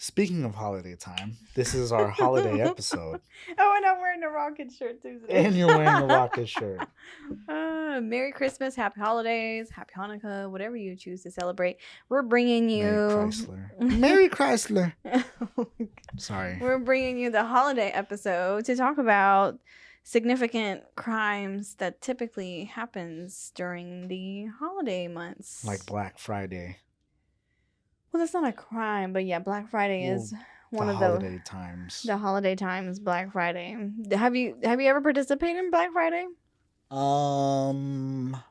Speaking of holiday time, this is our holiday episode, Oh, and I'm wearing a rocket shirt too today. and you're wearing a rocket shirt. Merry Christmas, Happy Holidays, Happy Hanukkah, whatever you choose to celebrate. We're bringing Merry you. Chrysler. Merry Chrysler. Sorry. We're bringing you the holiday episode to talk about significant crimes that typically happens during the holiday months. Like Black Friday. Well, that's not a crime, but yeah, Black Friday is one of holiday times. the holiday times. Black Friday. Have you ever participated in Black Friday?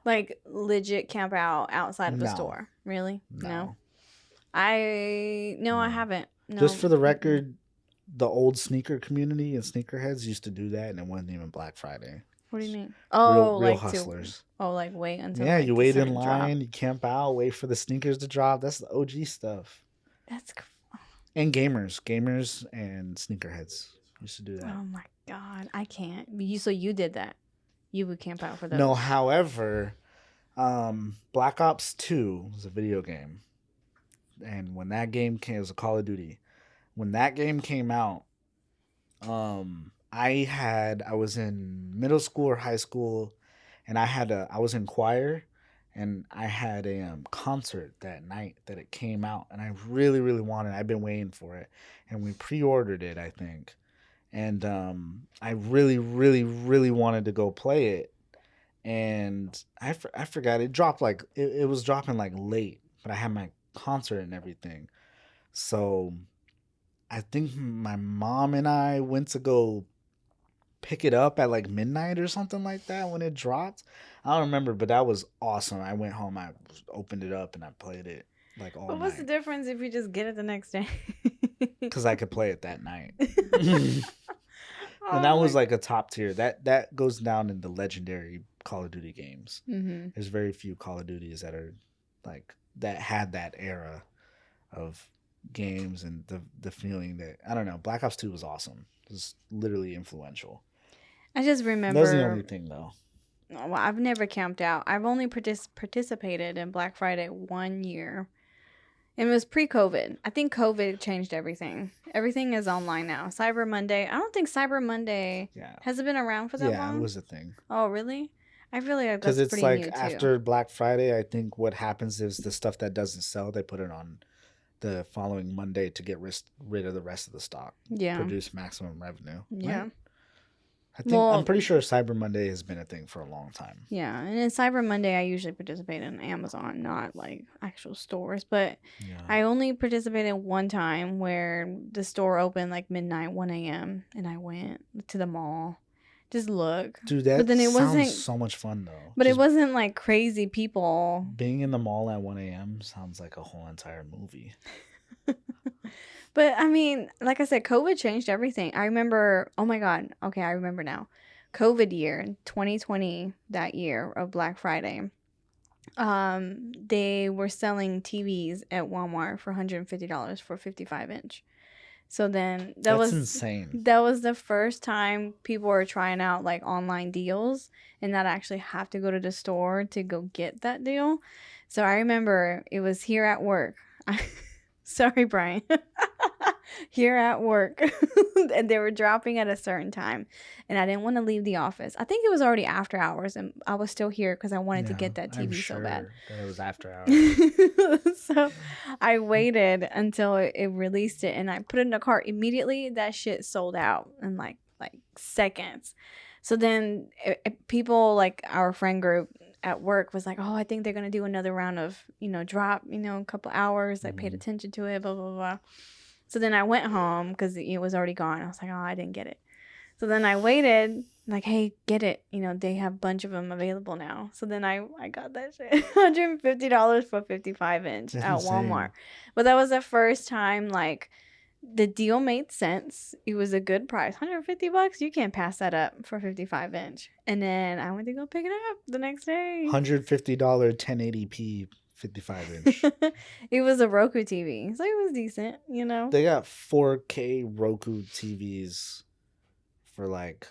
Like legit camp out outside of a No. store? Really? No. I haven't. No. Just for the record, the old sneaker community and sneakerheads used to do that, and it wasn't even Black Friday. What do you mean? Oh, real like hustlers. like wait until Yeah, like, you the wait in certain line, drop. you camp out, wait for the sneakers to drop. That's the OG stuff. That's And gamers and sneakerheads used to do that. oh my god, I can't. So you did that? You would camp out for those? No, however, Black Ops 2 was a video game, and when that game came, it was a Call of Duty. When that game came out, I was in middle school or high school, and I was in choir, and I had a concert that night that it came out, and I really, really wanted it. I've been waiting for it, and we pre-ordered it, I think, and I really, really, really wanted to go play it, and I forgot it dropped it was dropping like late, but I had my concert and everything, so I think my mom and I went to go pick it up at like midnight or something like that when it dropped. I don't remember, but that was awesome. I went home, I opened it up, and I played it like all But what's the night difference if you just get it the next day? because I could play it that night. And that was like a top tier. That goes down in the legendary Call of Duty games. Mm-hmm. There's very few Call of Duties that are like that had that era of games and the feeling that I don't know. Black Ops 2 was awesome. It was literally influential. I just remember. That was the only thing though. Well, I've never camped out. I've only participated in Black Friday 1 year. It was pre-COVID. I think COVID changed everything. Everything is online now. Cyber Monday. I don't think Cyber Monday has it been around for that long? Yeah, it was a thing. Oh, really? I feel like because that's it's pretty like new after Black Friday. I think what happens is the stuff that doesn't sell, they put it on the following Monday to get rid of the rest of the stock. Yeah. Produce maximum revenue. Yeah. Right? I'm pretty sure Cyber Monday has been a thing for a long time. Yeah, and in Cyber Monday, I usually participate in Amazon, not like actual stores. But I only participated one time where the store opened like midnight, 1 a.m. and I went to the mall, just look. Dude, that but then it wasn't so much fun though. But it wasn't like crazy people. Being in the mall at 1 a.m. sounds like a whole entire movie. But I mean, like I said, COVID changed everything. I remember, oh my God. Okay, I remember now. COVID year, 2020, that year of Black Friday. They were selling TVs at Walmart for $150 for 55-inch. So then that was insane. That was the first time people were trying out like online deals and not actually have to go to the store to go get that deal. So I remember it was here at work. Sorry, Brian. Here at work. And they were dropping at a certain time. And I didn't want to leave the office. I think it was already after hours. And I was still here because I wanted to get that TV so bad. That it was after hours. So I waited until it released it. And I put it in the cart. Immediately, that shit sold out in like seconds. So then people like our friend group at work was like, oh, I think they're going to do another round of, drop, a couple hours. I paid attention to it, blah, blah, blah. So then I went home because it was already gone. I was like, oh, I didn't get it. So then I waited, like, hey, get it. They have a bunch of them available now. So then I got that shit. $150 for 55-inch at Walmart. But that was the first time, like, the deal made sense. It was a good price. $150, you can't pass that up for 55-inch. And then I went to go pick it up the next day. $150 1080p 55-inch. It was a Roku TV, so it was decent, They got 4K Roku TVs for like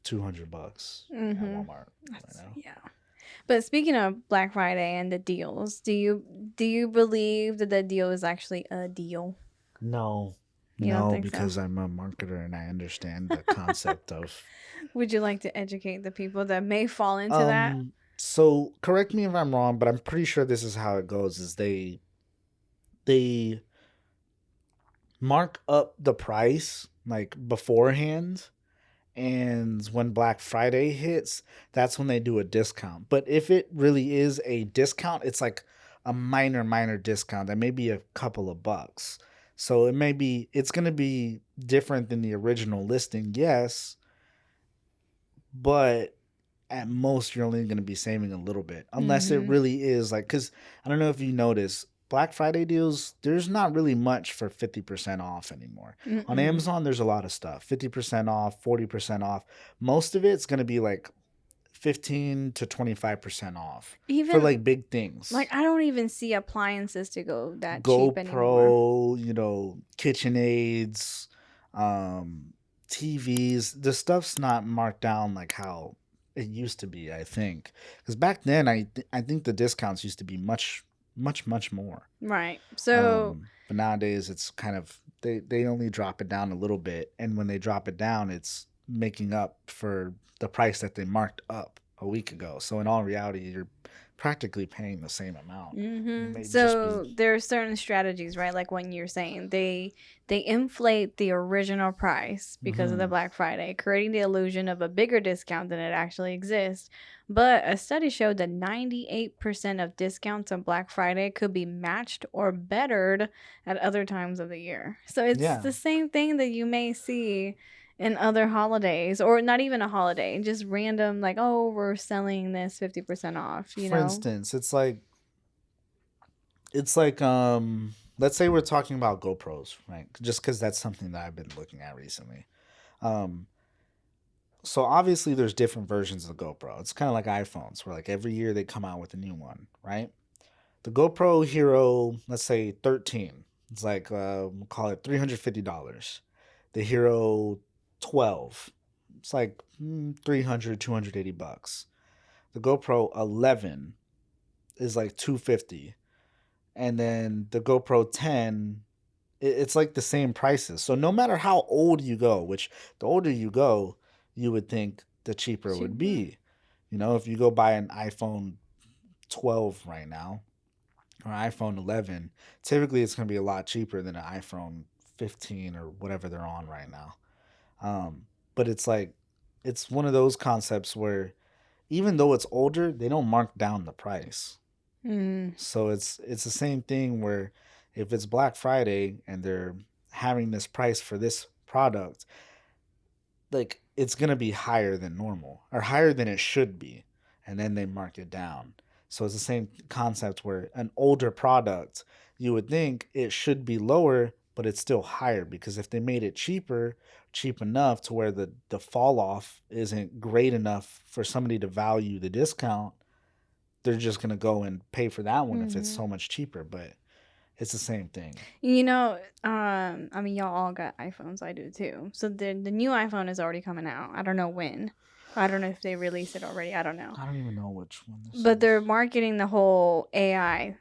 $200 at Walmart right now. Yeah. But speaking of Black Friday and the deals, do you believe that the deal is actually a deal? No, You don't no, think so? because I'm a marketer and I understand the concept of. Would you like to educate the people that may fall into that? So correct me if I'm wrong, but I'm pretty sure this is how it goes. Is they mark up the price like beforehand, and when Black Friday hits, that's when they do a discount. But if it really is a discount, it's like a minor discount that may be a couple of bucks. So it's going to be different than the original listing, yes, but at most you're only going to be saving a little bit unless it Mm-hmm. really is like, because I don't know if you notice Black Friday deals, there's not really much for 50% off anymore. On Mm-mm. Amazon there's a lot of stuff, 50% off, 40% off. Most of it's going to be like 15 to 25% off for Even like big things. like I don't even see appliances to go that cheap anymore. GoPro, KitchenAids, um, TVs. The stuff's not marked down like how it used to be. I think because back then, I think the discounts used to be much more. Right. So But nowadays, it's kind of they only drop it down a little bit, and when they drop it down, it's making up for the price that they marked up a week ago. So in all reality, you're practically paying the same amount. You may just be. so there are certain strategies, right? Like when you're saying they inflate the original price because of the Hmm. Black Friday, creating the illusion of a bigger discount than it actually exists. But a study showed that 98% of discounts on Black Friday could be matched or bettered at other times of the year. So it's Yeah. the same thing that you may see in other holidays, or not even a holiday, just random, like, oh, we're selling this 50% off, you For know? instance, it's like let's say we're talking about GoPros, right? Just because that's something that I've been looking at recently. Um, so obviously there's different versions of the GoPro. It's kind of like iPhones, where like every year they come out with a new one, right? The GoPro Hero, let's say 13, it's like we'll call it $350. The Hero 12, it's like 300, 280 bucks. The GoPro 11 is like 250, and then the GoPro 10, it's like the same prices. So no matter how old you go, which the older you go, you would think the cheaper it would Super. be. If you go buy an iPhone 12 right now or iPhone 11, typically it's going to be a lot cheaper than an iPhone 15 or whatever they're on right now. But it's like it's one of those concepts where even though it's older, they don't mark down the price. Mm. So it's the same thing where if it's Black Friday and they're having this price for this product, like it's gonna be higher than normal or higher than it should be, and then they mark it down. So it's the same concept where an older product, you would think it should be lower, but it's still higher because if they made it cheap enough to where the fall off isn't great enough for somebody to value the discount, they're just gonna go and pay for that one if it's Hmm. so much cheaper. But it's the same thing. You know, I mean, y'all all got iPhones. I do too. So the new iPhone is already coming out. I don't know when. I don't know if they released it already. I don't know. I don't even know which one this But is. they're marketing the whole AI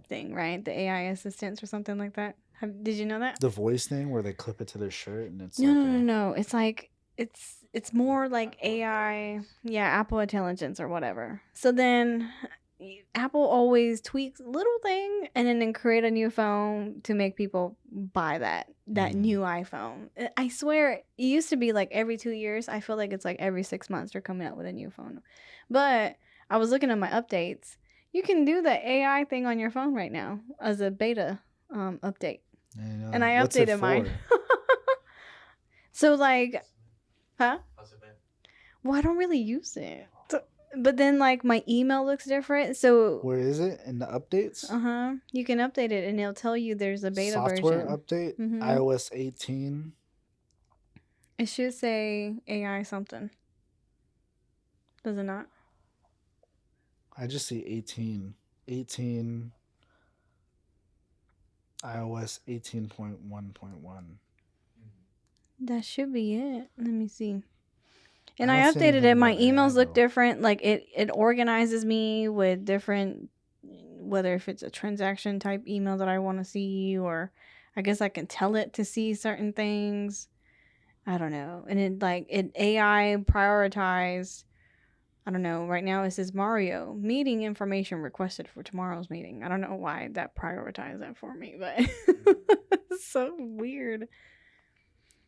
thing, right? The AI assistants or something like that. Did you know that? The voice thing where they clip it to their shirt and it's No, like no, no, a. no. It's like it's more like AI, yeah, Apple Intelligence or whatever. So then Apple always tweaks a little thing and then create a new phone to make people buy that Mm. new iPhone. I swear it used to be like every 2 years. I feel like it's like every 6 months they're coming out with a new phone. But I was looking at my updates. You can do the AI thing on your phone right now as a beta update. I know And I that. What's it updated mine. for? So like, huh? Well, I don't really use it. But then like my email looks different. So, Where is it in the updates? uh-huh, you can update it and it'll tell you there's a beta Software version. update, Mhm. iOS 18. It should say AI something. Does it not? I just see 18. 18, iOS 18.1.1. That should be it. Let me see. And I I don't see updated anything it. My about AI emails look though. different. Like it organizes me with different, whether if it's a transaction type email that I want to see, or I guess I can tell it to see certain things. I don't know. And it AI prioritized. I don't know. Right now it says Mario meeting information requested for tomorrow's meeting. I don't know why that prioritized that for me, but it's so weird.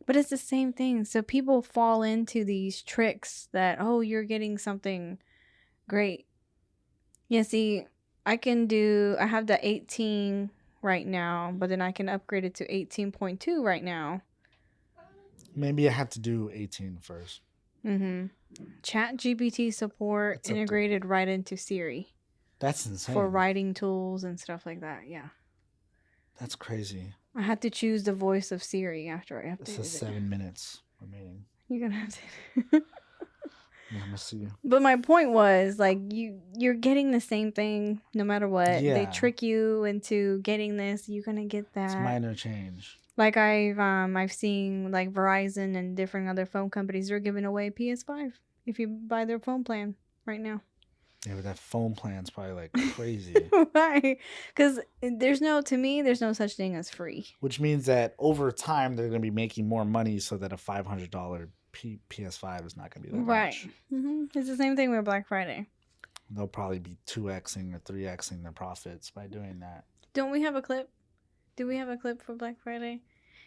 But it's the same thing. So people fall into these tricks that, oh, you're getting something great. Yeah, see, I have the 18 right now, but then I can upgrade it to 18.2 right now. Maybe I have to do 18 first. Mm-hmm. Chat GPT support It's up to. integrated right into Siri That's for insane. writing tools and stuff like that. Yeah. That's crazy. I had to choose the voice of Siri after I It says updated it. 7 minutes remaining. You're gonna have to. Yeah, I'm gonna see. But my point was like you're getting the same thing no matter what. They Yeah, trick you into getting this, you're gonna get it's that. minor change. Like I've seen like Verizon and different other phone companies, they're giving away PS5 if you buy their phone plan right now. Yeah, but that phone plan's probably like crazy. Why? Because there's no such thing as free. Which means that over time they're gonna be making more money, so that a $500 PS5 is not gonna be that Right. much. It's the same thing with Black Friday. They'll probably be 2xing or 3xing their profits by doing that. Don't we have a clip? Do we have a clip for Black Friday?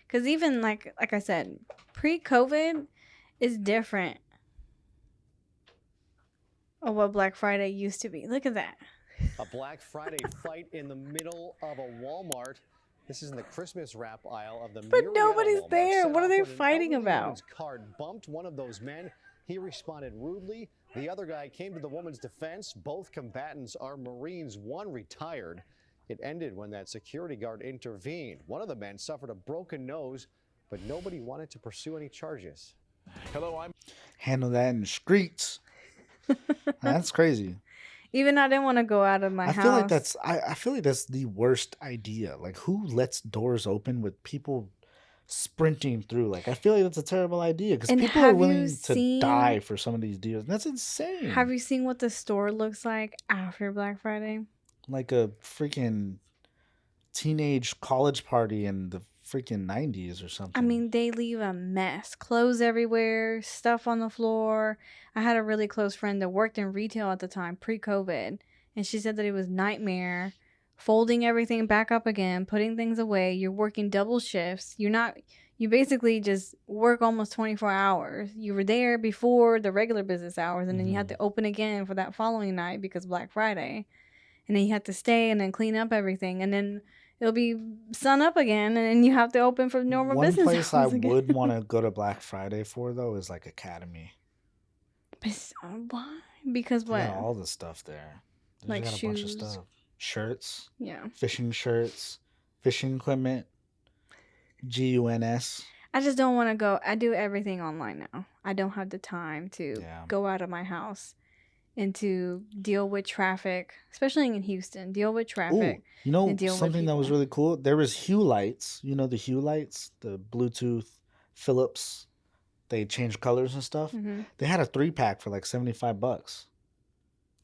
Because even like I said, pre-COVID is different of what Black Friday used to be. Look at that. A Black Friday fight in the middle of a Walmart. This is in the Christmas wrap aisle of the But Murrieta nobody's Walmart. there. Set What are off they when an fighting elderly about? woman's cart bumped one of those men. He responded rudely. The other guy came to the woman's defense. Both combatants are Marines, one retired. It ended when that security guard intervened. One of the men suffered a broken nose, but nobody wanted to pursue any charges. Hello, I'm Handle that in the streets. That's crazy. Even I didn't want to go out of my I house. feel like I feel like that's the worst idea. Like, who lets doors open with people sprinting through? Like, I feel like that's a terrible idea because And people are have you willing to seen- die for some of these deals. That's insane. Have you seen what the store looks like after Black Friday? Like a freaking teenage college party in the freaking 90s or something. I mean, they leave a mess. Clothes everywhere, stuff on the floor. I had a really close friend that worked in retail at the time, pre-COVID, and she said that it was nightmare folding everything back up again, putting things away. You're working double shifts. You basically just work almost 24 hours. You were there before the regular business hours, and then you had to open again for that following night because Black Friday. And then you have to stay and then clean up everything, and then it'll be sun up again, and then you have to open for normal One business place I hours again. would want to go to Black Friday for, though, is like Academy. But why? Because They what? got all the stuff there. They Like just got a bunch of shoes. stuff. Shirts, Yeah. fishing shirts, fishing equipment, GUNS. I just don't want to go. I do everything online now. I don't have the time to Yeah. go out of my house and to deal with traffic, especially in Houston. Deal with Ooh, traffic. you know and deal with something that was people. really cool? There was Hue lights. You know the Hue lights, the Bluetooth Philips. They change colors and stuff. Mhm. They had a 3-pack for like $75.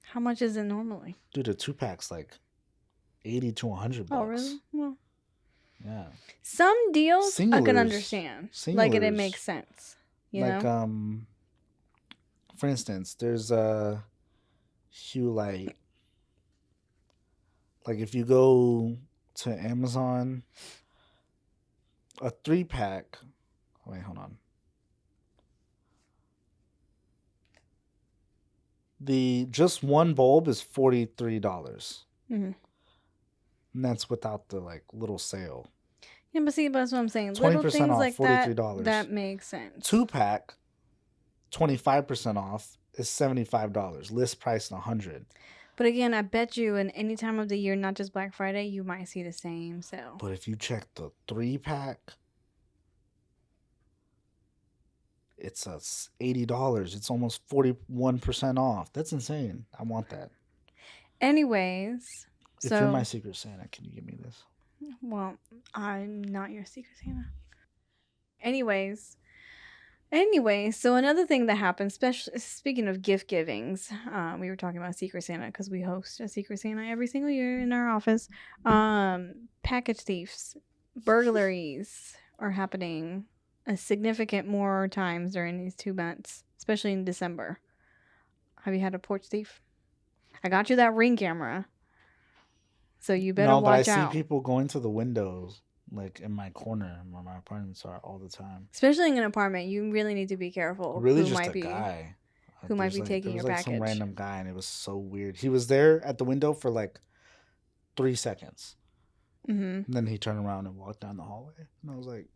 How much is it normally? Dude, a 2-pack's like $80 to $100. Oh, really? Well, Yeah. some deals I can Singulars. understand. Like it Singulars. makes sense. You Like know? for instance, there's a Hue light. Like if you go to Amazon, a 3-pack. Wait, hold on. The just one bulb is $43. Mhm. And that's without the like little sale. Yeah, but see, that's what I'm saying. 20% Little things off, like that, $43. that makes sense. 2-pack, 25% off is $75. List price $100. But again, I bet you in any time of the year, not just Black Friday, you might see the same sale. But if you check the 3-pack, it's $80. It's almost 41% off. That's insane. I want that. Anyways, If you're my so Secret Santa, can you give me this? well, I'm not your Secret Santa. Anyways, so another thing that happened, especially speaking of gift givings, we were talking about Secret Santa because we host a Secret Santa every single year in our office. Package thieves. burglaries are happening a significant more times during these 2 months, especially in December. Have you had a porch thief? I got you that Ring camera, so you better No, but I watch see out. people going to the windows, like in my corner where my apartments are all the time. Especially in an apartment, you really need to be careful Really, who just might a be guy. There taking was your like some package. random guy, and it was so weird. He was there at the window for like 3 seconds, Mm-hmm. and then he turned around and walked down the hallway, and I was like,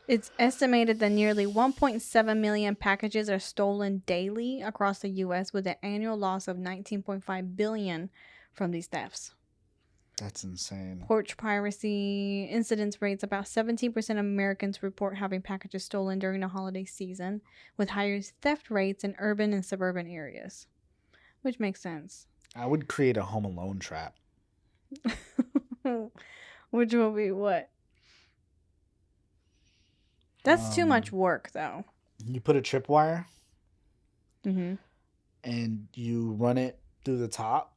It's estimated that nearly 1.7 million packages are stolen daily across the U.S., with an annual loss of 19.5 billion from these thefts. "That's insane." Porch piracy incidence rates about 17% of Americans report having packages stolen during the holiday season, with higher theft rates in urban and suburban areas, which makes sense. I would create a Home Alone trap. Which will be what? That's too much work, though. You put a tripwire Mm-hmm. and you run it through the top,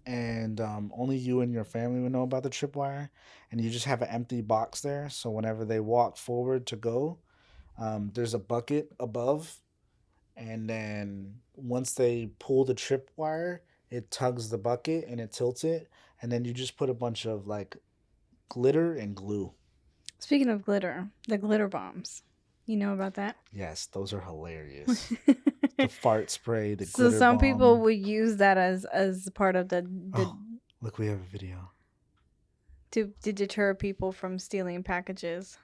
and only you and your family would know about the tripwire, and you just have an empty box there. So whenever they walk forward to go, there's a bucket above, and then once they pull the tripwire, it tugs the bucket and it tilts it, and then you just put a bunch of like glitter and glue. Speaking of glitter, the glitter bombs. You know about that? Yes, those are hilarious. The fart spray, the So glitter some bomb. people would use that as part of the Oh, look, we have a video. to deter people from stealing packages.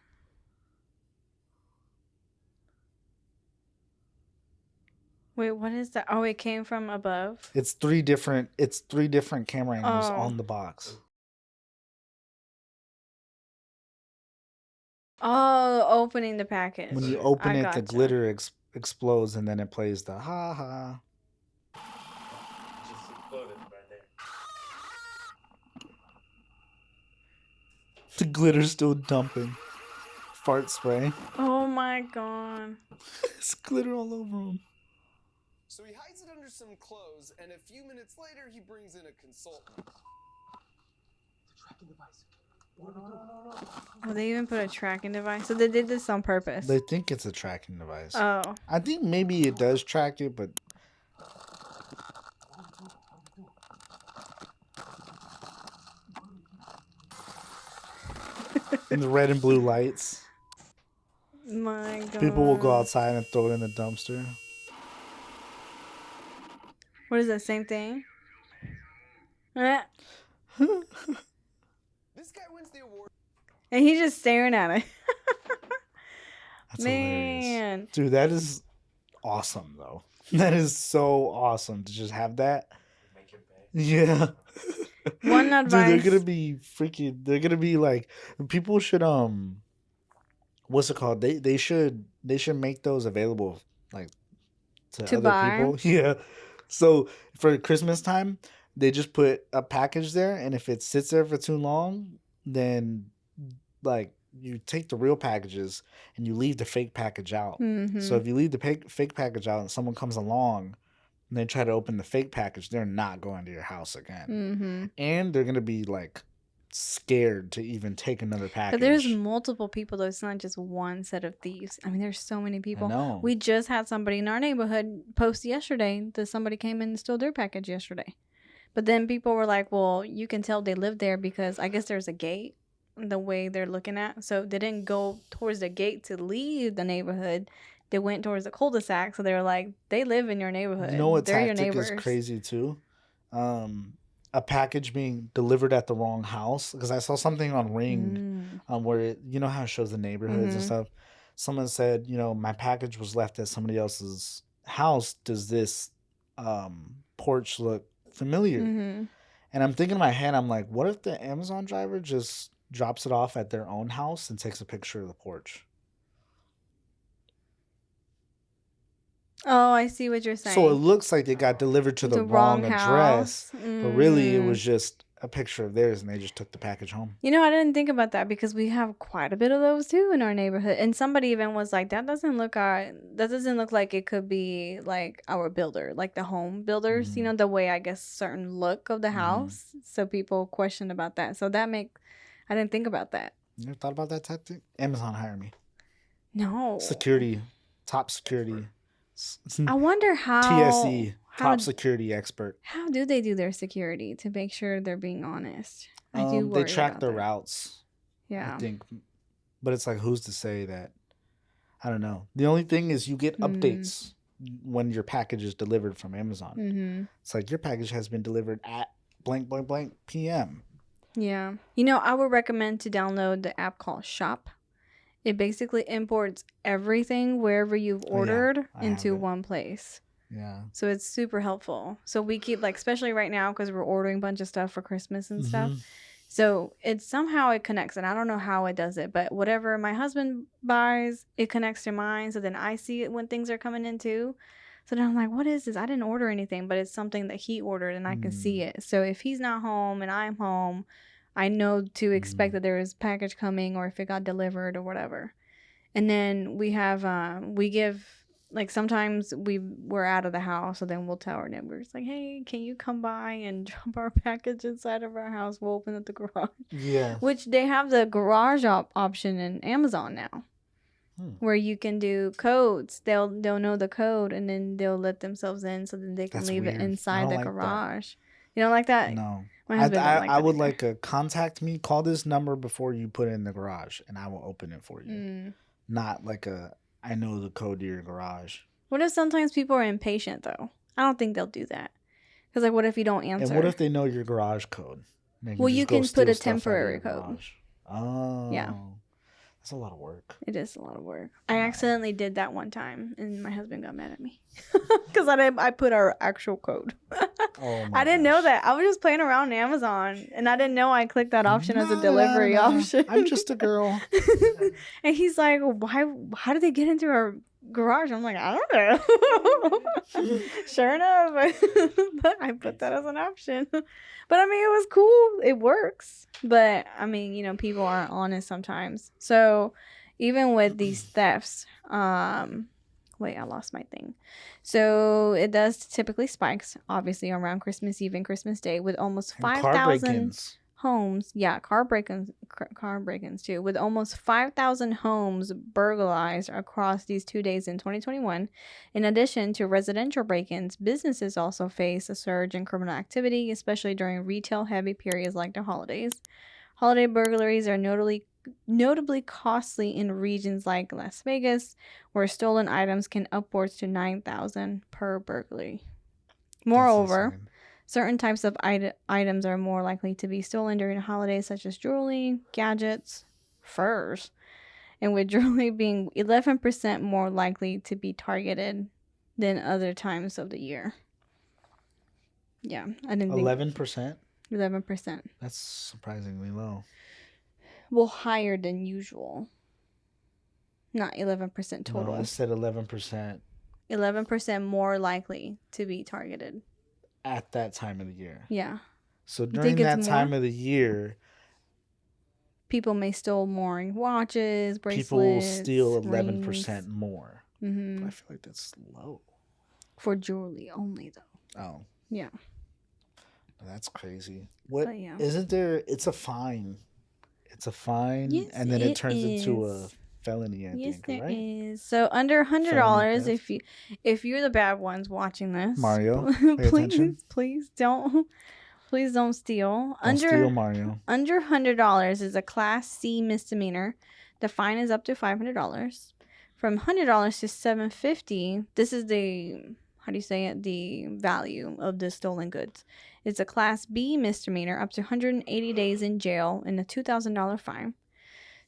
Wait, what is that? Oh, it came from above. It's three different camera angles Oh. on the box. Oh, opening the package. When you open I it, the gotcha. glitter explodes, and then it plays the ha ha. Just exploded right there. The glitter's still dumping. Fart spray. Oh my god. There's glitter all over him. So he hides it under some clothes, and a few minutes later, he brings in a consultant. The tracking device. Oh, they even put a tracking device. So they did this on purpose. They think it's a tracking device. Oh. I think maybe it does track it, but and the red and blue lights. My god. People will go outside and throw it in the dumpster. What is that? Same thing? Eh. This guy wins the award. And he's just staring at it. That's Man. hilarious. Dude, that is awesome, though. That is so awesome to just have that. Make it bad. Yeah. One advice. Dude, they're gonna be like, people should, what's it called? They should make those available, like, to other buy? people. Yeah. So for Christmas time, they just put a package there, and if it sits there for too long, then like you take the real packages and you leave the fake package out. Mm-hmm. So if you leave the fake package out and someone comes along and they try to open the fake package, they're not going to your house again. Mm-hmm. And they're going to be like scared to even take another package. But there's multiple people, though. It's not just one set of thieves. I mean, there's so many people. I know. We just had somebody in our neighborhood post yesterday that somebody came in and stole their package yesterday. But then people were like, well, you can tell they live there because I guess there's a gate the way they're looking at. So they didn't go towards the gate to leave the neighborhood. They went towards the cul-de-sac. So they were like, they live in your neighborhood. You know what They're your tactic neighbors. is crazy too? A package being delivered at the wrong house. Because I saw something on Ring where you know how it shows the neighborhoods and stuff. Someone said, my package was left at somebody else's house. Does this porch look familiar? Mm-hmm. And I'm thinking in my head, I'm like, what if the Amazon driver just drops it off at their own house and takes a picture of the porch? Oh, I see what you're saying. So it looks like it got delivered to the wrong address, but really it was just a picture of theirs and they just took the package home. You know, I didn't think about that because we have quite a bit of those too in our neighborhood. And somebody even was like, that doesn't look like it could be like our builder, like the home builders, the way I guess certain look of the house. So people questioned about that. So I didn't think about that. You ever thought about that tactic? Amazon hire me. No. Security, top security. I wonder TSE, top security expert. how do they do their security to make sure they're being honest? I do They worry track about the that. routes, I Yeah. think. But it's like, who's to say that? I don't know. The only thing is you get updates when your package is delivered from Amazon. Mm-hmm. It's like, your package has been delivered at blank, blank, blank PM. Yeah. You know, I would recommend to download the app called Shop. It basically imports everything wherever you've ordered I have into it. one place. Yeah. So it's super helpful. So we keep, like, especially right now because we're ordering a bunch of stuff for Christmas and stuff. So it somehow it connects, and I don't know how it does it, but whatever my husband buys, it connects to mine. So then I see it when things are coming in too. So then I'm like, what is this? I didn't order anything, but it's something that he ordered, and I can see it. So if he's not home and I'm home, I know to expect that there is package coming, or if it got delivered or whatever. And then we have we give, like, sometimes we're out of the house, so then we'll tell our neighbors, like, hey, can you come by and drop our package inside of our house? We'll open up the garage. Yeah. Which they have the garage option in Amazon now, where you can do codes. They'll know the code, and then they'll let themselves in, so then they can That's leave it weird. I inside don't the like that. garage. You don't like that? No. My husband don't like I that would either. like a contact me, call this number before you put it in the garage, and I will open it for you. Not like I know the code to your garage. What if sometimes people are impatient, though? I don't think they'll do that. Because, like, what if you don't answer? And what if they know your garage code? Well, you can put a temporary code. Oh. Yeah. That's a lot of work. It is a lot of work. I accidentally did that one time, and my husband got mad at me. Because I put our actual code. I didn't know that. I was just playing around on Amazon, and I didn't know I clicked that option as a delivery option. I'm just a girl. And he's like, how did they get into our garage? I'm like, I don't know. Sure enough, I put that as an option. But I mean, it was cool. It works. But I mean, you know, people aren't honest sometimes. So even with these thefts, wait, I lost my thing. So it does typically spikes, obviously, around Christmas Eve and Christmas Day, with almost 5,000 homes. Yeah, car break-ins too, with almost 5,000 homes burglarized across these 2 days in 2021. In addition to residential break-ins, businesses also face a surge in criminal activity, especially during retail-heavy periods like the holidays. Holiday burglaries are notably costly in regions like Las Vegas, where stolen items can upwards to $9,000 per burglary. Moreover, certain types of items are more likely to be stolen during the holidays, such as jewelry, gadgets, furs, and with jewelry being 11% more likely to be targeted than other times of the year. Yeah, I didn't think 11%. 11%. That's surprisingly low. Well, higher than usual. Not 11% total. No, I said 11%. 11% more likely to be targeted. At that time of the year. Yeah. So during that time of the year, people may steal more watches, bracelets. People steal 11% rings. more. Mm-hmm. But I feel like that's low. For jewelry only, though. Oh. Yeah. That's crazy. What? But yeah. Isn't there? It's a fine. It's a fine, yes, and then it turns into a felony. I yes, think, there right? is. So under $100, if you're the bad ones watching this, Mario, please don't steal. Don't steal, Mario. Under $100 is a Class C misdemeanor. The fine is up to $500. From $100 to $750, this is the, how do you say it? The value of the stolen goods. It's a Class B misdemeanor, up to 180 days in jail and a $2,000 fine.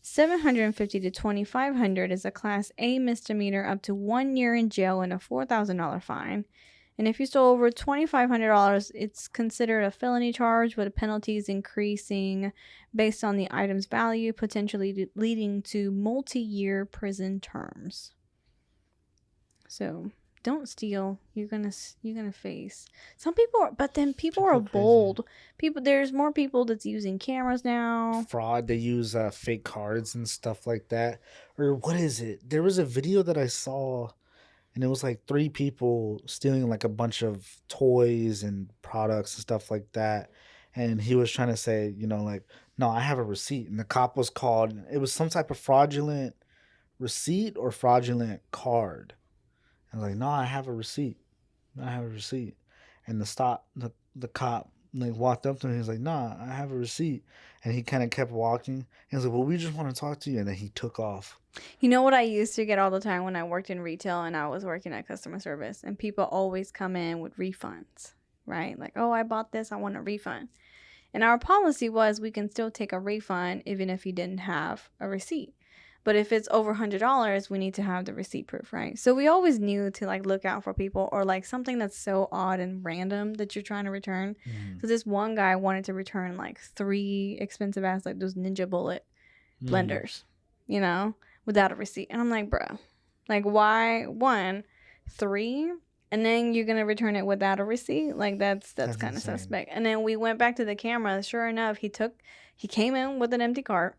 $750 to $2,500 is a Class A misdemeanor, up to 1 year in jail and a $4,000 fine. And if you stole over $2,500, it's considered a felony charge, with penalties increasing based on the item's value, potentially leading to multi-year prison terms. So don't steal. You're gonna face some people. But then people are bold. There's more people that's using cameras now. Fraud. They use fake cards and stuff like that. Or what is it? There was a video that I saw. And it was like 3 people stealing like a bunch of toys and products and stuff like that. And he was trying to say, like, no, I have a receipt. And the cop was called. It was some type of fraudulent receipt or fraudulent card. I was like, no, I have a receipt. I have a receipt. And the cop like walked up to me. He was like, nah, I have a receipt. And he kind of kept walking. He was like, well, we just want to talk to you. And then he took off. You know what I used to get all the time when I worked in retail and I was working at customer service, and people always come in with refunds, right? Like, oh, I bought this, I want a refund. And our policy was we can still take a refund even if you didn't have a receipt. But if it's over $100, we need to have the receipt proof, right? So we always knew to like look out for people or like something that's so odd and random that you're trying to return. So this one guy wanted to return like 3 expensive ass like those Ninja Bullet blenders, you know, without a receipt. And I'm like, bro, like why 3 and then you're gonna return it without a receipt? Like that's kind of insane. suspect. And then we went back to the camera. Sure enough, he came in with an empty cart,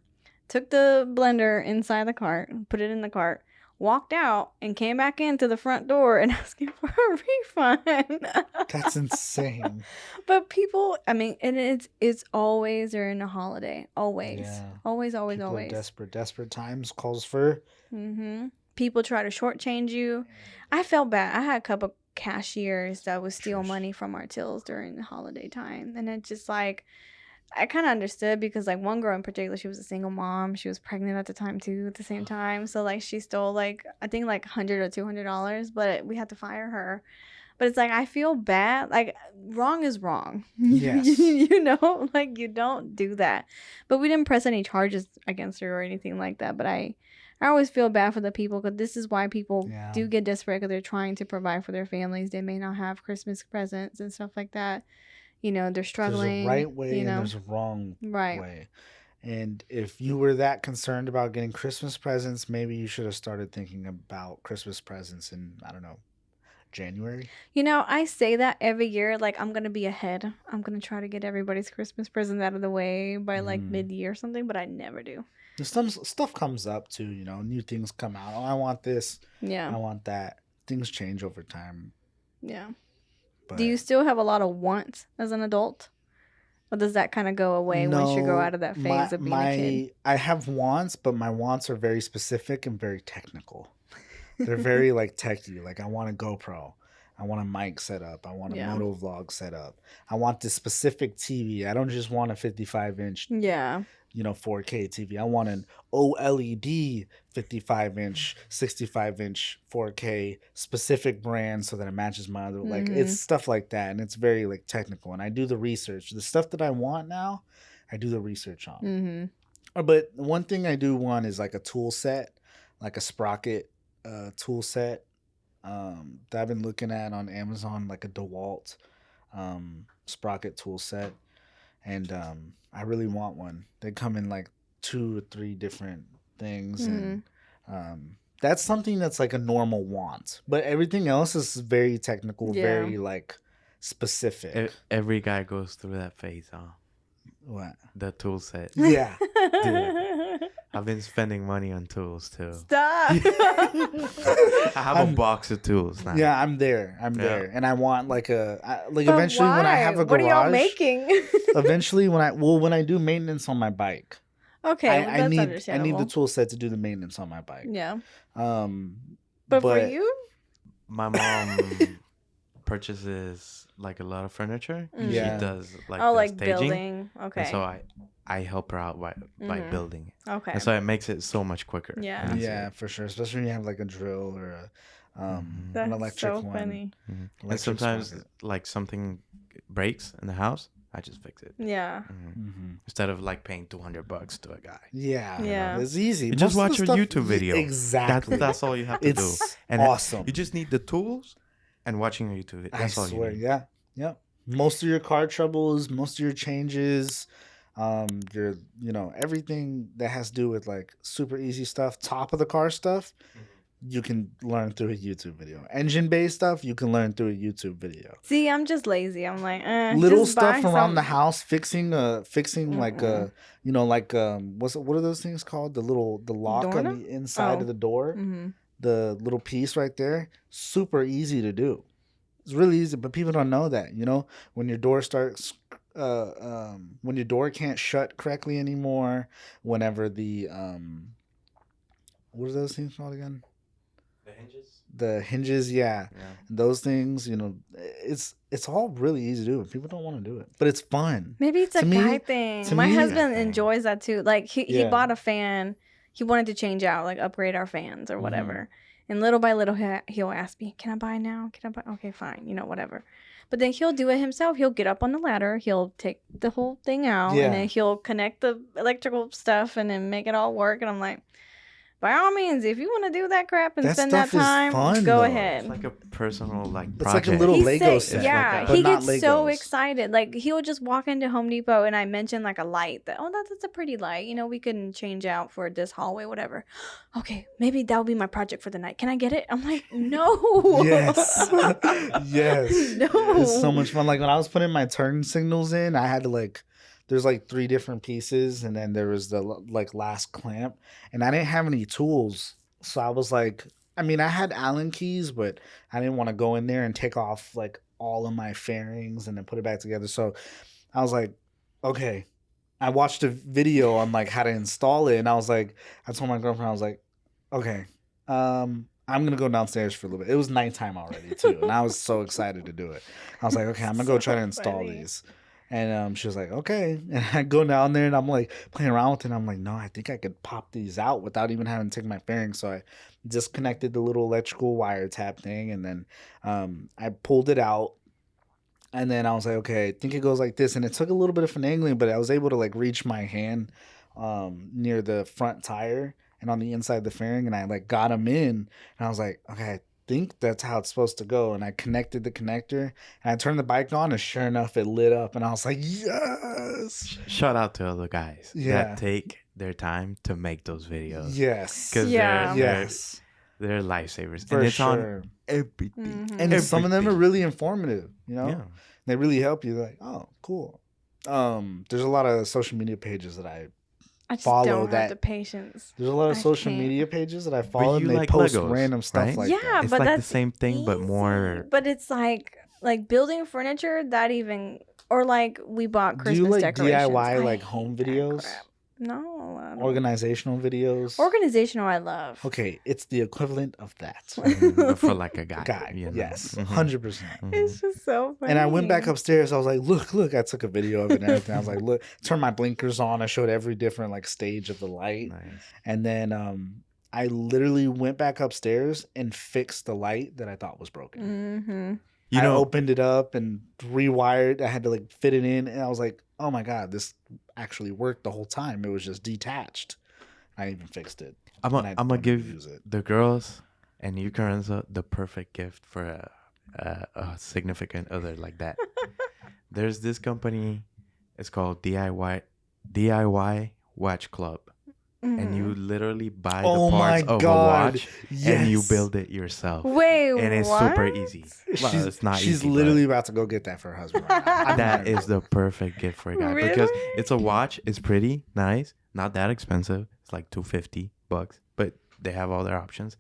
took the blender inside the cart, put it in the cart, walked out, and came back into the front door and asking for a refund. That's insane. But people, I mean, and it's always during a holiday. Always. Yeah. Always. People are desperate. Desperate times calls for. People try to shortchange you. I felt bad. I had a couple cashiers that would steal money from our tills during the holiday time. And it just like, I kind of understood because like one girl in particular, she was a single mom. She was pregnant at the time too, at the same time. So like she stole like, I think like $100 or $200, but we had to fire her. But it's like, I feel bad. Like wrong is wrong. Yes. You know, like you don't do that. But we didn't press any charges against her or anything like that. But I always feel bad for the people because this is why people do get desperate because they're trying to provide for their families. They may not have Christmas presents and stuff like that. You know, they're struggling. There's a right way you know? and there's a wrong Right. way. And if you were that concerned about getting Christmas presents, maybe you should have started thinking about Christmas presents in, I don't know, January. You know, I say that every year. Like, I'm going to be ahead. I'm going to try to get everybody's Christmas presents out of the way by like mid-year or something, but I never do. Some stuff comes up too, you know, new things come out. Oh, I want this. Yeah. I want that. Things change over time. Yeah. But Do you still have a lot of wants as an adult? Or does that kind of go away once you grow out of that phase of being a kid? I have wants, but my wants are very specific and very technical. They're very like techy. Like I want a GoPro. I want a mic set up. I want a moto vlog set up. I want this specific TV. I don't just want a 55-inch, Yeah. 4K TV. I want an OLED 55-inch, 65-inch 4K specific brand so that it matches my other. Like it's stuff like that, and it's very like technical. And I do the research. The stuff that I want now, I do the research on. But one thing I do want is like a tool set, like a sprocket tool set that I've been looking at on Amazon, like a DeWalt sprocket tool set. And I really want one. They come in like 2 or 3 different things. And that's something that's like a normal want. But everything else is very technical, very like specific. Every guy goes through that phase, huh? What? The tool set. Yeah. Dude, I've been spending money on tools too. Stop. I have a box of tools now. Yeah, I'm there. And I want like But eventually when I why? have a garage. What are y'all making? Eventually when I do maintenance on my bike. Okay, I that's need understandable. the tool set to do the maintenance on my bike. Yeah. But for you? My mom purchases like a lot of furniture. Yeah. She does like Oh, the like staging. building. Okay. And so I help her out by building it. Okay. And so it makes it so much quicker. Yeah. and Yeah, for sure. Especially when you have like a drill or an That's electric so one. funny. And Electric sometimes sprocket. like something breaks in the house, I just fix it. Yeah. Instead of like paying $200 to a guy. Yeah. Yeah. It's easy. You just Most watch of your the YouTube video. Exactly. That's all you have to do. It's And awesome. You just need the tools and watching a YouTube video. That's I all swear, you need. yeah. Yep. Most of your car troubles, most of your changes, your everything that has to do with like super easy stuff, top of the car stuff, you can learn through a YouTube video. Engine based stuff, you can learn through a YouTube video. See, I'm just lazy. I'm like, Little just buy stuff around the something. house, fixing like what are those things called? The lock on Doorknob? the inside Oh. of the door, Mm-hmm. the little piece right there, super easy to do. It's really easy, but people don't know that. When your door starts when your door can't shut correctly anymore, whenever the what are those things called again? The hinges. The hinges, yeah. Yeah. Those things, it's all really easy to do. People don't want to do it, but it's fun. Maybe it's a To me- guy thing. to My me- husband Guy thing. enjoys that too. Like he Yeah. bought a fan. He wanted to change out, like upgrade our fans or whatever. And little by little, he'll ask me, "Can I buy now? Can I buy?" Okay, fine. Whatever. But then he'll do it himself. He'll get up on the ladder. He'll take the whole thing out, Yeah. and then he'll connect the electrical stuff, and then make it all work. And I'm like, by all means, if you want to do that crap and That spend that stuff is time, fun, go though. ahead. It's like a personal like It's like a project. little He Lego said- set. yeah, but he not gets so Legos. excited. Like he'll just walk into Home Depot and I mention like a light that that's a pretty light. We can change out for this hallway, whatever. Okay, maybe that'll be my project for the night. Can I get it? I'm like, no. Yes. Yes. No. It's so much fun. Like when I was putting my turn signals in, I had to there's 3 different pieces, and then there was the last clamp, and I didn't have any tools, so I was like, I mean, I had Allen keys, but I didn't want to go in there and take off all of my fairings and then put it back together. So I was like, okay. I watched a video on how to install it, and I was like, I told my girlfriend, I was like, okay, I'm gonna go downstairs for a little bit. It was nighttime already too, and I was so excited to do it. I was like, okay, I'm gonna go try to install funny. these. And she was like, okay. And I go down there and I'm playing around with it. And I'm like, no, I think I could pop these out without even having to take my bearings. So I disconnected the little electrical wire tap thing, and then I pulled it out. And then I was like, okay, I think it goes like this. And it took a little bit of finagling, but I was able to reach my hand near the front tire and on the inside of the fairing, and I got them in. And I was like, okay, I think that's how it's supposed to go. And I connected the connector, and I turned the bike on, and sure enough, it lit up. And I was like, yes. Shout out to all the guys Yeah. that take their time to make those videos. Yes. Because Yeah. Yes. they're lifesavers. For and it's sure. on everything. Mhm. And some of them are Everything. really informative, Yeah. They really help you. Like, oh, cool. There's a lot of social media pages that I I just follow don't that. have the patience. There's a lot of I social can't. media pages that I follow, you and they like post Legos, random stuff right? like Yeah, that. It's but like the that's same thing, but easy. more. But it's like building furniture that even, or we bought Do you Christmas decorations. DIY I home hate that videos? crap. No, I don't. Organizational videos. Organizational, I love. Okay, it's the equivalent of that. But for like a guy. You know? Yes, Mhm. 100%. It's just so funny. And I went back upstairs. I was like, look. I took a video of it and everything. I was like, look, turn my blinkers on. I showed every different stage of the light. Nice. And then I literally went back upstairs and fixed the light that I thought was broken. Mm-hmm. You I know, opened it up and rewired. I had to fit it in, and I was like, "Oh my god, this actually worked the whole time. It was just detached." I even fixed it. I'm and I gonna wanted to give use it. the girls and you, Karenza, the perfect gift for a significant other like that. There's this company. It's called DIY Watch Club. And you literally buy Oh the parts my of God, a watch and you yes. build it yourself. Wait, And it's what? super easy. Well, it's not She's easy, but literally about to go get that for her husband. Right now. I'm that not- is the perfect gift for a guy because Really? it's a watch. It's pretty nice, not that expensive. It's like $250, but they have all their options.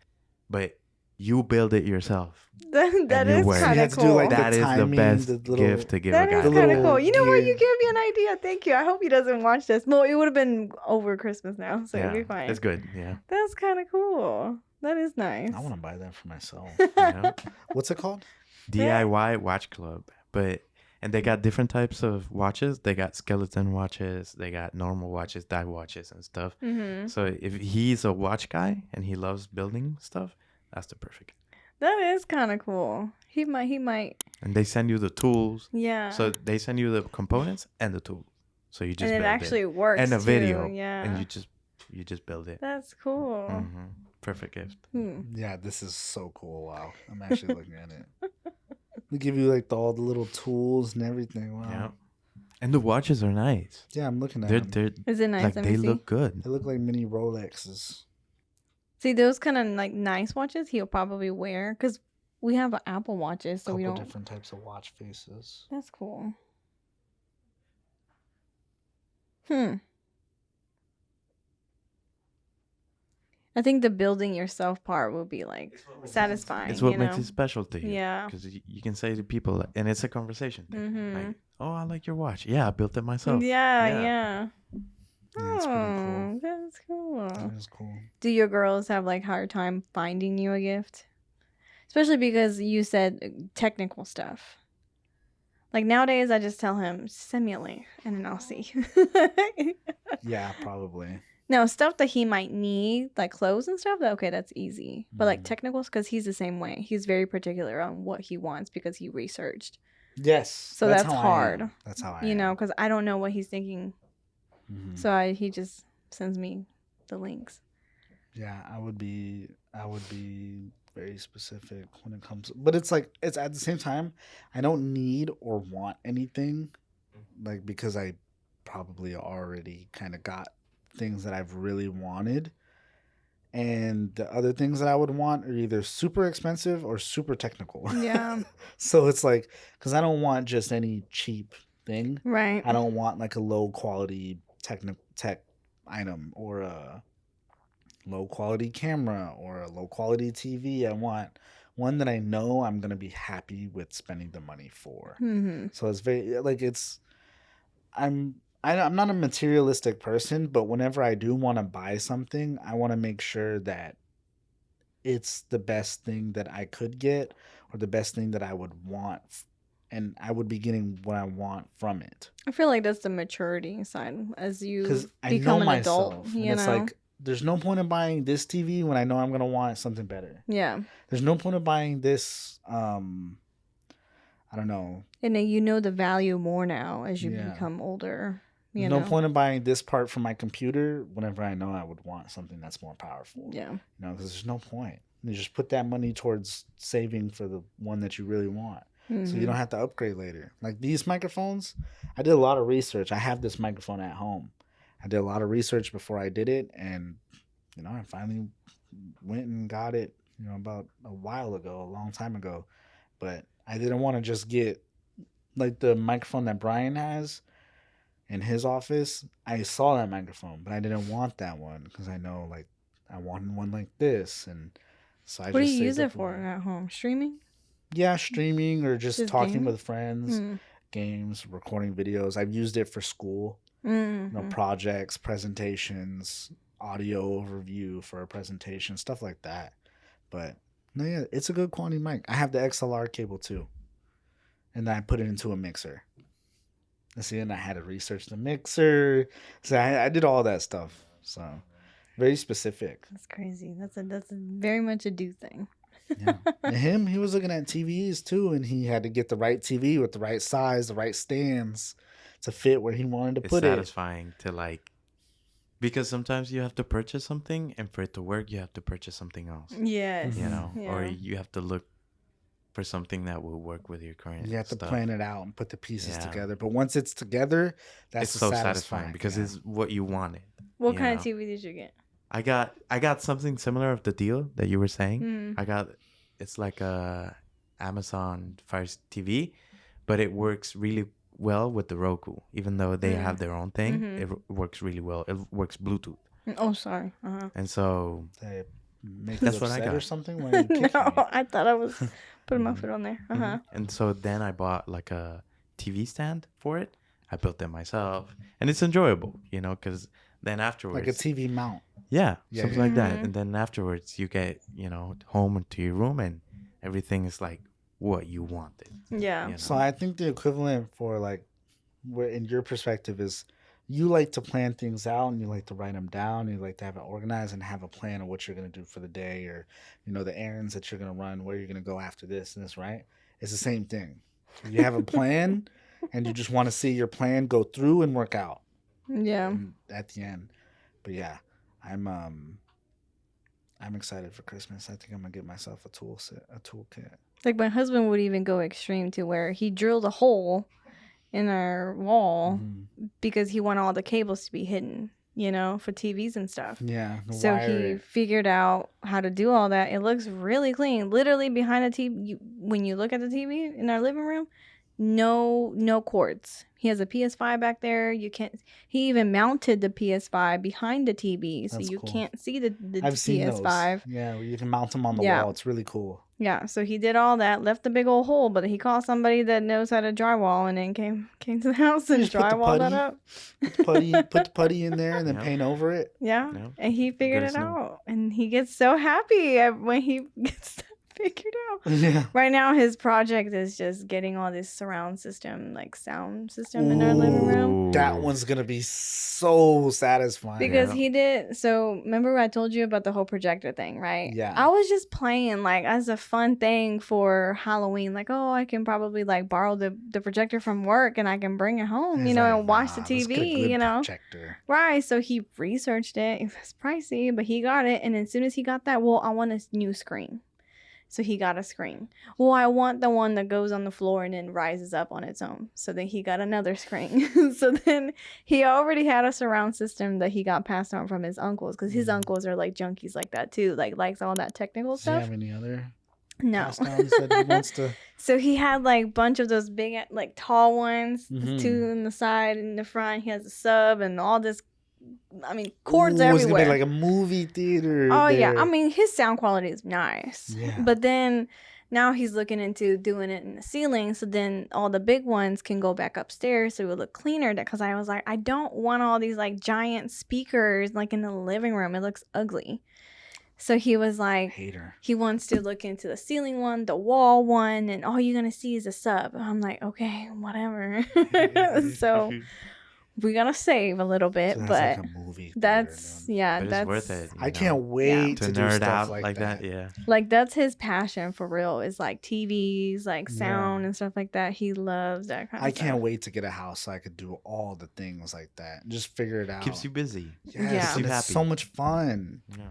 But you build it yourself. That you is wear it. kind You of have to do, cool. like, the That is the timing, best the little- gift to give That a guy. is The kind of little cool. You know what? gear. You gave me an idea. Thank you. I hope he doesn't watch this. Well, it would have been over Christmas now, so it'll be fine. It's good. Yeah. That's kind of cool. That is nice. I want to buy that for myself. Yeah. What's it called? DIY Watch Club, and they got different types of watches. They got skeleton watches. They got normal watches, dive watches, and stuff. Mm-hmm. So if he's a watch guy and he loves building stuff, that's the perfect. That is kind of cool. He might. And they send you the tools. Yeah. So they send you the components and the tools. So you just and it build actually works. and a too. video. Yeah. And you just build it. That's cool. Hmm Perfect gift. Hmm. Yeah, this is so cool. Wow, I'm actually looking at it. They give you all the little tools and everything. Wow. Yeah. And the watches are nice. Yeah, I'm looking at They're them. Is it nice? like Let me they see. look good. They look like mini Rolexes. See those kind of nice watches. He'll probably wear because we have Apple watches, so we Couple don't. different types of watch faces. That's cool. Hmm. I think the building yourself part will be like satisfying. It's what you makes know? it special to you. Yeah. Because you can say to people, and it's a conversation thing. Mm-hmm. Like, oh, I like your watch. Yeah, I built it myself. Yeah, Yeah. yeah. Yeah, it's pretty cool. Oh, that's cool. That is cool. Do your girls have like hard time finding you a gift? Especially because you said technical stuff. Like nowadays, I just tell him, send me a link and then I'll see. Yeah, probably. No, stuff that he might need, like clothes and stuff, okay, that's easy. But like Mhm. technicals, because he's the same way. He's very particular on what he wants because he researched. Yes. So that's how I hard. am. That's how I You know, am. because I don't know what he's thinking. Mhm. So he just sends me the links. Yeah, I would be very specific when it comes, but it's like it's at the same time I don't need or want anything, like, because I probably already kind of got things that I've really wanted, and the other things that I would want are either super expensive or super technical. Yeah. So it's like, because I don't want just any cheap thing. Right. I don't want like a low quality tech item or a low quality camera or a low quality TV. I want one that I know I'm gonna be happy with spending the money for. Mm-hmm. So it's very like I'm not a materialistic person, but whenever I do want to buy something, I want to make sure that it's the best thing that I could get or the best thing that I would want, and I would be getting what I want from it. I feel like that's the maturity side as Because you I become know an myself, adult. and You it's know? like there's no point in buying this TV when I know I'm gonna want something better. Yeah. There's no point in buying this. I don't know. And then you know the value more now as you Yeah. become older. You There's know? no point in buying this part for my computer whenever I know I would want something that's more powerful. Yeah. You know, because there's no point. You just put that money towards saving for the one that you really want. So you Mhm. don't have to upgrade later. Like these microphones, I did a lot of research. I have this microphone at home. I did a lot of research before I did it, and you know, I finally went and got it, you know, about a while ago, a long time ago. But I didn't want to just get like the microphone that Brian has in his office. I saw that microphone, but I didn't want that one because I know like I wanted one like this, and so I What do just you use saved it up a for little. at home? Streaming? Yeah, streaming or just Just talking gaming? with friends, Mm. games, recording videos. I've used it for school, you know, Mm-hmm. projects, presentations, audio overview for a presentation, stuff like that. But no, yeah, it's a good quality mic. I have the XLR cable too, and then I put it into a mixer. And see, and I had to research the mixer, so I did all that stuff. So very specific. That's crazy. That's very much a do thing. Yeah. And he was looking at TVs too, and he had to get the right TV with the right size, the right stands to fit where he wanted to It's put it. satisfying to like, because sometimes you have to purchase something, and for it to work, you have to purchase something else. Yes. You know, or Yeah. you have to look for something that will work with your current. You have to stuff. plan it out and put the pieces Yeah. together. But once it's together, that's It's the so satisfying satisfying because yeah. it's what you wanted. What you kind know. of TV did you get? I got something similar of the deal that you were saying. Mm. I got it's like a Amazon Fire TV, but it works really well with the Roku. Even though they have their own thing, Mhm. it works really well. It works Bluetooth, Oh, sorry. Uh-huh. and so They make That's you what I upset or got. something when you kick No, me. I thought I was putting my Mhm. foot on there. mhm. Uh-huh. And so then I bought like a TV stand for it. I built it myself, and it's enjoyable, you know, because then afterwards, Like a TV mount. yeah, Yeah, something yeah. like that. Mhm. And then afterwards, you get, you know, home to your room, and everything is like what you wanted. Yeah. You know? So I think the equivalent for like, where in your perspective is, you like to plan things out and you like to write them down. And you like to have it organized and have a plan of what you're gonna do for the day, or you know the errands that you're gonna run, where you're gonna go after this and this. Right? It's the same thing. You have a plan, and you just want to see your plan go through and work out. Yeah. And at the end. But yeah, I'm excited for Christmas. I think I'm gonna get myself a toolkit. Like my husband would even go extreme to where he drilled a hole in our wall Mhm. because he wanted all the cables to be hidden, you know, for TVs and stuff. Yeah, So wire he it. figured out how to do all that. It looks really clean. Literally behind the TV, when you look at the TV in our living room, no cords. He has a PS5 back there. You can't. He even mounted the PS5 behind the TV, so That's you cool. can't see the I've seen those. PS5. Yeah, where you can mount them on the Yeah. wall. It's really cool. Yeah, so he did all that, left the big old hole, but he called somebody that knows how to drywall, and then came to the house and just put the drywalled that putty. up. Put the putty in there and then Yep. paint over it. Yeah, Yep. and he figured Good it to know. out, and he gets so happy when he gets that figured out. Yeah. Right now, his project is just getting all this surround system, like sound system, in our living room. That Ooh. one's gonna be so satisfying. Because Yeah. he did. So remember I told you about the whole projector thing, right? Yeah. I was just playing like as a fun thing for Halloween. Like, oh, I can probably like borrow the projector from work and I can bring it home, He's and watch the "Nah, let's get a TV, good projector." Right. So he researched it. It was pricey, but he got it. And as soon as he got that, well, I want a new screen. So he got a screen. Well, I want the one that goes on the floor and then rises up on its own. So then he got another screen. So then he already had a surround system that he got passed on from his uncles, because his uncles are like junkies like that too, like likes all that technical Does he stuff. have any other No. pass downs that he wants to? So he had like a bunch of those big, like tall ones, Mhm. two in the side and the front. He has a sub and all this. I mean, cords Ooh, it's gonna everywhere. be like a movie theater. Oh yeah, there. I mean his sound quality is nice. Yeah. But then now he's looking into doing it in the ceiling, so then all the big ones can go back upstairs, so it would look cleaner. Because I was like, I don't want all these like giant speakers like in the living room. It looks ugly. So he was like, Hater. he wants to look into the ceiling one, the wall one, and all you're gonna see is a sub. I'm like, okay, whatever. So we gotta save a little bit, So that's but like a movie theater, that's man. yeah, But that's it's worth it. I you can't know, wait to to do nerd stuff out like that. Yeah. like that's his passion for real, is like TVs, like Yeah. sound and stuff like that. He loves that kind of I stuff. can't wait to get a house so I could do all the things like that. Just figure it out. Keeps you busy. Yes, Yeah. and Keeps you it's happy. so much fun. Yeah.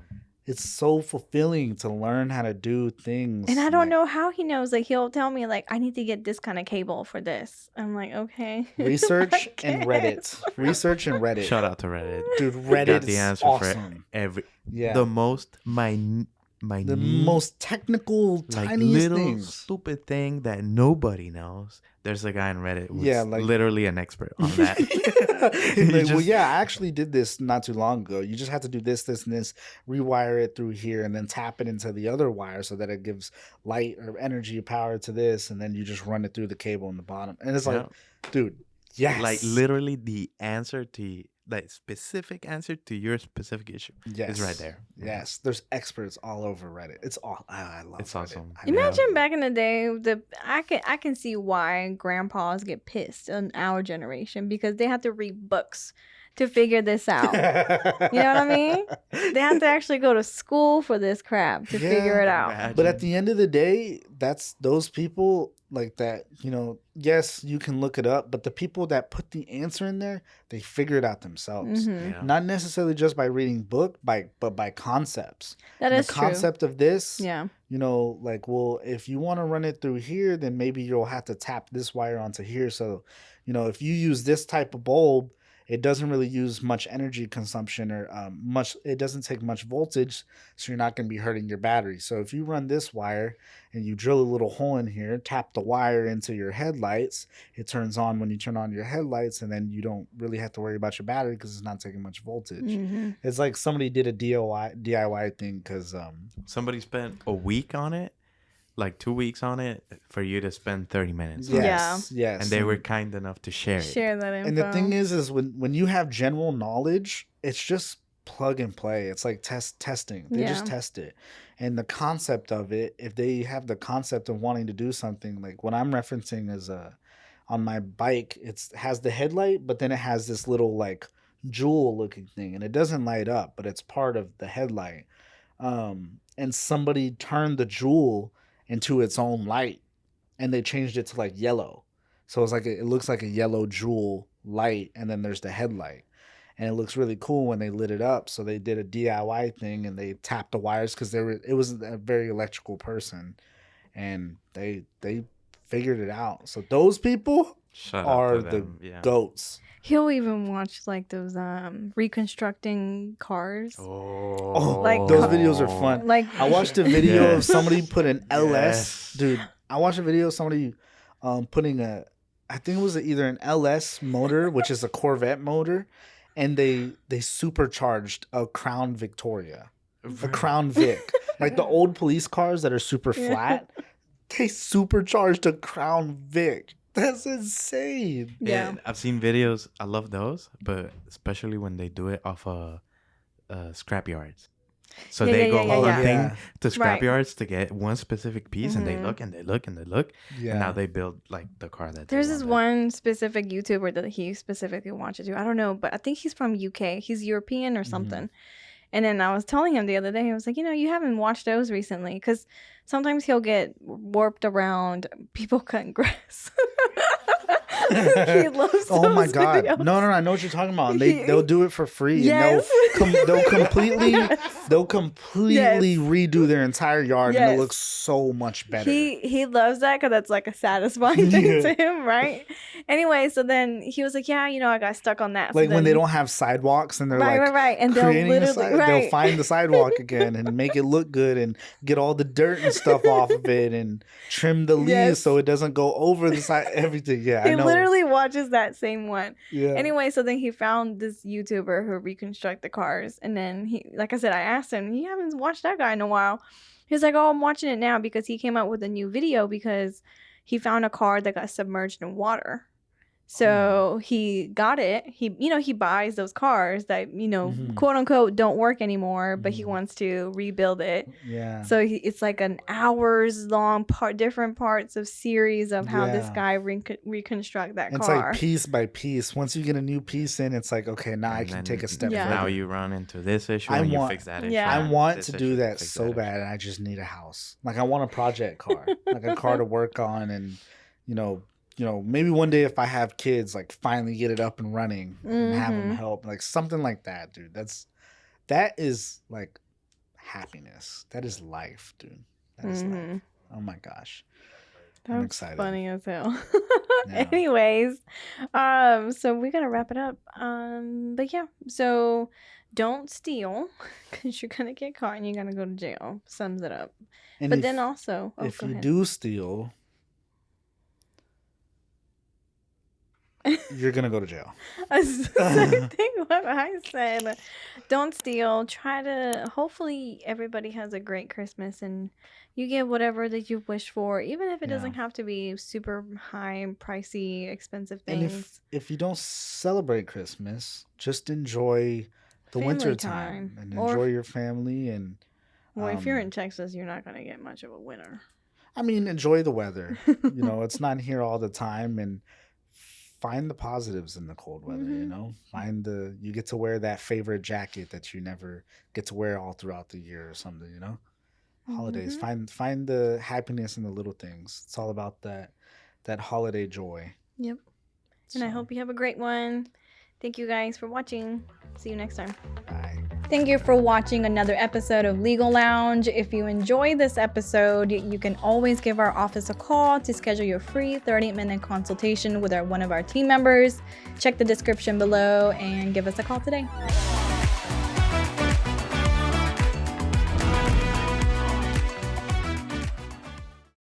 It's so fulfilling to learn how to do things. And I don't like know how he knows. Like he'll tell me like, I need to get this kind of cable for this. I'm like, okay. research I and guess. Reddit. Research and Reddit. Shout out to Reddit. Dude, Got Reddit the is answer awesome. for every Yeah. the most minute The most technical, like tiniest little things. stupid thing that nobody knows. There's a guy on Reddit who's Yeah, like- literally an expert on that. He's You like, well, just- yeah, I actually did this not too long ago. You just have to do this, this, and this, rewire it through here, and then tap it into the other wire so that it gives light or energy power to this, and then you just run it through the cable in the bottom. And it's like, dude, yes. Like literally the answer to like specific answer to your specific issue yes. is right there. Yes, there's experts all over Reddit. It's all I love. It's Reddit. awesome. I love Imagine it. back in the day, I can see why grandpas get pissed in our generation, because they have to read books to figure this out. You know what I mean? They have to actually go to school for this crap to figure Yeah. it out. Imagine. But at the end of the day, that's those people like that, yes, you can look it up, but the people that put the answer in there, they figure it out themselves. Mhm. Yeah. Not necessarily just by reading book, but by concepts. That And is the true. concept of this, Yeah. like, well, if you want to run it through here, then maybe you'll have to tap this wire onto here. So, if you use this type of bulb, it doesn't really use much energy consumption or it doesn't take much voltage, so you're not going to be hurting your battery. So if you run this wire and you drill a little hole in here, tap the wire into your headlights, it turns on when you turn on your headlights, and then you don't really have to worry about your battery because it's not taking much voltage. Mhm. It's like somebody did a DIY thing because Somebody spent a week on it, like 2 weeks on it, for you to spend 30 minutes. on it. yes, And they were kind enough to share it. Share that info. And the thing is when you have general knowledge, it's just plug and play. It's like testing. They just Yeah. test it. And the concept of it, if they have the concept of wanting to do something, like what I'm referencing is on my bike, it has the headlight, but then it has this little like jewel looking thing, and it doesn't light up, but it's part of the headlight. And somebody turned the jewel into its own light, and they changed it to like yellow. So it's like it looks like a yellow jewel light, and then there's the headlight, and it looks really cool when they lit it up. So they did a DIY thing, and they tapped the wires because it was a very electrical person, and they figured it out. So those people Shout out are to the them. Yeah. goats. He'll even watch like those reconstructing cars. Oh, Like, Those videos are fun. Like I watched a video of Yes. somebody put an LS, Yes. dude. I watched a video of somebody putting I think it was either an LS motor, which is a Corvette motor, and they supercharged a Crown Victoria, a Crown Vic, like the old police cars that are super flat. They supercharged a Crown Vic. That's insane. Yeah. I've seen videos. I love those, but especially when they do it off scrap yards. So Yeah, they yeah, go yeah, yeah, hunting yeah. to scrap Right. yards to get one specific piece, and they look and they look and they look, Yeah. and now they build like the car that. There's they this wanted. one specific YouTuber that he specifically watches. I don't know, but I think he's from UK. He's European or something. And then I was telling him the other day, I was like, you haven't watched those recently, because sometimes he'll get warped around people cutting grass. He loves Oh my those god! videos. No, I know what you're talking about. They'll do it for free, Yes. and they'll completely Yes. completely redo their entire yard, and Yes. it looks so much better. He loves that because that's like a satisfying thing Yeah. to him, right? Anyway, so then he was like, yeah, I got stuck on that. So Like when they then- don't have sidewalks, and they're right, like right, right, and they'll creating a literally they'll find the sidewalk again and make it look good and get all the dirt and stuff off of it and trim the leaves Yes. so it doesn't go over the side. Everything, yeah, He I know. literally watches that same one. Yeah. Anyway, so then he found this YouTuber who reconstruct the cars, and then he, like I said, I asked him, you haven't watched that guy in a while. He was like, oh, I'm watching it now because he came out with a new video because he found a car that got submerged in water. So he got it. He buys those cars that, Mhm. quote unquote, don't work anymore, but he Mhm. wants to rebuild it. Yeah. So it's like an hours long different parts of series of how this Yeah. guy reconstruct that It's car. like piece by piece. Once you get a new piece in, it's like, okay, now I And can then take a step Yeah. further. Now you run into this issue I and you want- fix that issue. Yeah. I and want this to issue, do that fix so issue. bad, and I just need a house. Like I want a project car, like a car to work on, and maybe one day if I have kids, like finally get it up and running and have them Mhm. help, like something like that, dude. That is like happiness. That is life, dude. That is life. Mhm. Oh my gosh. I'm That's excited. funny as hell. Yeah. Anyways, so we're gonna wrap it up. But yeah, so don't steal because you're gonna get caught and you're gonna go to jail. Sums it up. And But if, then also, if go you ahead. do steal, you're gonna go to jail. Same thing what I said. Don't steal. Try to. Hopefully, everybody has a great Christmas and you get whatever that you wish for, even if it Yeah. doesn't have to be super high, pricey, expensive And things. if you don't celebrate Christmas, just enjoy the Family winter time. time and Or enjoy if- your family. And Well, if you're um, in Texas, you're not gonna get much of a winter. I mean, enjoy the weather. It's not here all the time, and find the positives in the cold weather. Mhm. You get to wear that favorite jacket that you never get to wear all throughout the year or something. Holidays. Mhm. Find the happiness in the little things. It's all about that holiday joy. Yep. And I So, hope you have a great one. Thank you guys for watching. See you next time. bye. Thank you for watching another episode of Legal Lounge. If you enjoyed this episode, you can always give our office a call to schedule your free 30-minute consultation with one of our team members. Check the description below and give us a call today.